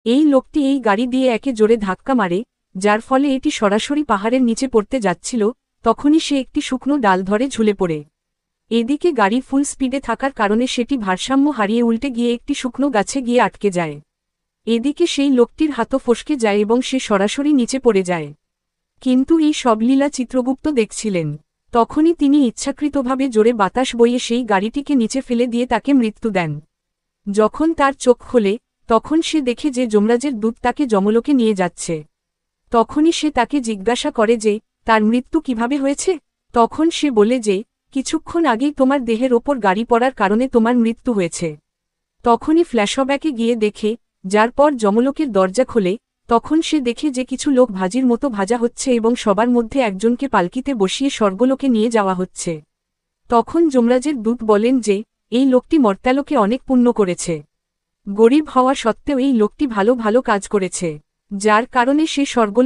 এই লোকটি এই গাড়ি দিয়ে একে জোরে ধাক্কা মারে, যার ফলে এটি সরাসরি পাহাড়ের নিচে পড়তে যাচ্ছিল। তখনই সে একটি শুকনো ডাল ধরে ঝুলে পড়ে। এদিকে গাড়ি ফুল স্পিডে থাকার কারণে সেটি ভারসাম্য হারিয়ে উল্টে গিয়ে একটি শুকনো গাছে গিয়ে আটকে যায়। এদিকে সেই লোকটির হাতও ফসকে যায় এবং সে সরাসরি নিচে পড়ে যায়। কিন্তু এই সব লীলা চিত্রগুপ্ত দেখছিলেন। তখনই তিনি ইচ্ছাকৃতভাবে জোরে বাতাস বইয়ে সেই গাড়িটিকে নিচে ফেলে দিয়ে তাকে মৃত্যু দেন। যখন তার চোখ খোলে, তখন সে দেখে যে যমরাজের দূত তাকে যমলোকে নিয়ে যাচ্ছে। তখনই সে তাকে জিজ্ঞাসা করে যে তার মৃত্যু কিভাবে হয়েছে। তখন সে বলে যে কিছুক্ষণ আগেই তোমার দেহের ওপর গাড়ি পড়ার কারণে তোমার মৃত্যু হয়েছে। তখনই ফ্ল্যাশব্যাকে গিয়ে দেখে, যার পর যমলোকের দরজা খোলে, তখন সে দেখে যে কিছু লোক ভাজির মতো ভাজা হচ্ছে এবং সবার মধ্যে একজনকে পালকিতে বসিয়ে স্বর্গলোকে নিয়ে যাওয়া হচ্ছে। তখন যমরাজের দূত বলেন যে এই লোকটি মর্ত্যালোকে অনেক পুণ্য করেছে। গরিব হওয়া সত্ত্বেও এই লোকটি ভালো ভালো কাজ করেছে, যার কারণে সে স্বর্গলোকে